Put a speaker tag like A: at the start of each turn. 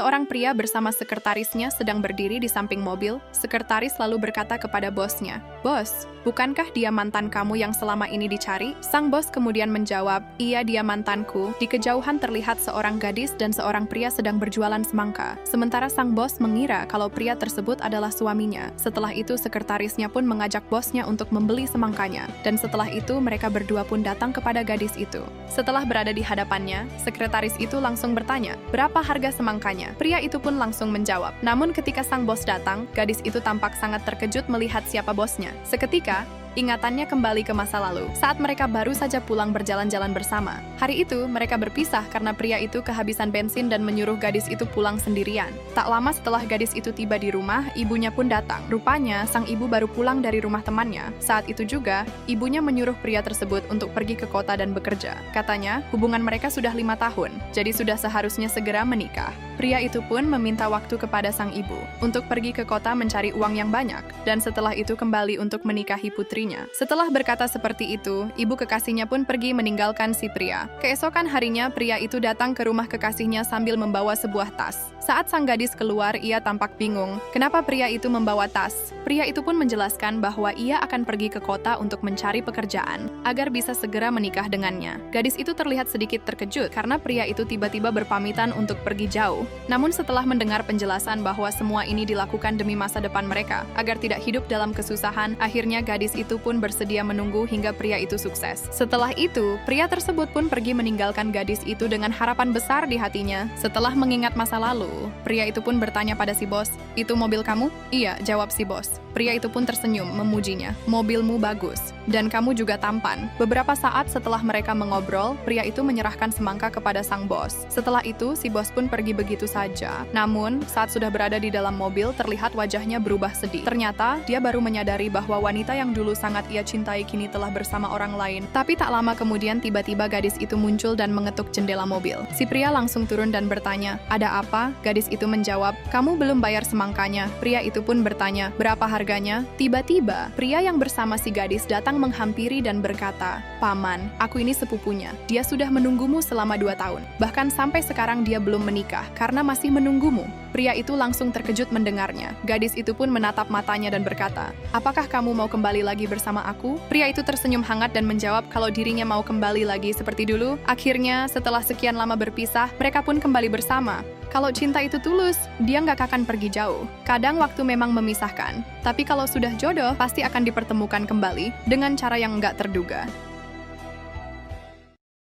A: Seorang pria bersama sekretarisnya sedang berdiri di samping mobil. Sekretaris lalu berkata kepada bosnya, "Bos, bukankah dia mantan kamu yang selama ini dicari?" Sang bos kemudian menjawab, "Iya, dia mantanku." Di kejauhan terlihat seorang gadis dan seorang pria sedang berjualan semangka. Sementara sang bos mengira kalau pria tersebut adalah suaminya. Setelah itu sekretarisnya pun mengajak bosnya untuk membeli semangkanya. Dan setelah itu mereka berdua pun datang kepada gadis itu. Setelah berada di hadapannya, sekretaris itu langsung bertanya, "Berapa harga semangkanya?" Pria itu pun langsung menjawab. Namun ketika sang bos datang, gadis itu tampak sangat terkejut melihat siapa bosnya. Seketika, ingatannya kembali ke masa lalu, saat mereka baru saja pulang berjalan-jalan bersama. Hari itu, mereka berpisah karena pria itu kehabisan bensin dan menyuruh gadis itu pulang sendirian. Tak lama setelah gadis itu tiba di rumah, ibunya pun datang. Rupanya, sang ibu baru pulang dari rumah temannya. Saat itu juga, ibunya menyuruh pria tersebut untuk pergi ke kota dan bekerja. Katanya, hubungan mereka sudah 5 tahun, jadi sudah seharusnya segera menikah. Pria itu pun meminta waktu kepada sang ibu untuk pergi ke kota mencari uang yang banyak, dan setelah itu kembali untuk menikahi putri. Setelah berkata seperti itu, ibu kekasihnya pun pergi meninggalkan si pria. Keesokan harinya, pria itu datang ke rumah kekasihnya sambil membawa sebuah tas. Saat sang gadis keluar, ia tampak bingung. Kenapa pria itu membawa tas? Pria itu pun menjelaskan bahwa ia akan pergi ke kota untuk mencari pekerjaan, agar bisa segera menikah dengannya. Gadis itu terlihat sedikit terkejut karena pria itu tiba-tiba berpamitan untuk pergi jauh. Namun setelah mendengar penjelasan bahwa semua ini dilakukan demi masa depan mereka, agar tidak hidup dalam kesusahan, akhirnya gadis itu pun bersedia menunggu hingga pria itu sukses. Setelah itu, pria tersebut pun pergi meninggalkan gadis itu dengan harapan besar di hatinya. Setelah mengingat masa lalu, pria itu pun bertanya pada si bos, "Itu mobil kamu?" "Iya," jawab si bos. Pria itu pun tersenyum, memujinya. "Mobilmu bagus, dan kamu juga tampan." Beberapa saat setelah mereka mengobrol, pria itu menyerahkan semangka kepada sang bos. Setelah itu, si bos pun pergi begitu saja. Namun, saat sudah berada di dalam mobil, terlihat wajahnya berubah sedih. Ternyata, dia baru menyadari bahwa wanita yang dulu sangat ia cintai kini telah bersama orang lain. Tapi tak lama kemudian tiba-tiba gadis itu muncul dan mengetuk jendela mobil. Si pria langsung turun dan bertanya, "Ada apa?" Gadis itu menjawab, "Kamu belum bayar semangkanya." Pria itu pun bertanya, "Berapa harganya?" Tiba-tiba, pria yang bersama si gadis datang menghampiri dan berkata, "Paman, aku ini sepupunya. Dia sudah menunggumu selama 2 tahun. Bahkan sampai sekarang dia belum menikah karena masih menunggumu." Pria itu langsung terkejut mendengarnya. Gadis itu pun menatap matanya dan berkata, "Apakah kamu mau kembali lagi bersama aku?" Pria itu tersenyum hangat dan menjawab kalau dirinya mau kembali lagi seperti dulu. Akhirnya, setelah sekian lama berpisah, mereka pun kembali bersama. Kalau cinta itu tulus, dia nggak akan pergi jauh. Kadang waktu memang memisahkan, tapi kalau sudah jodoh, pasti akan dipertemukan kembali dengan cara yang nggak terduga.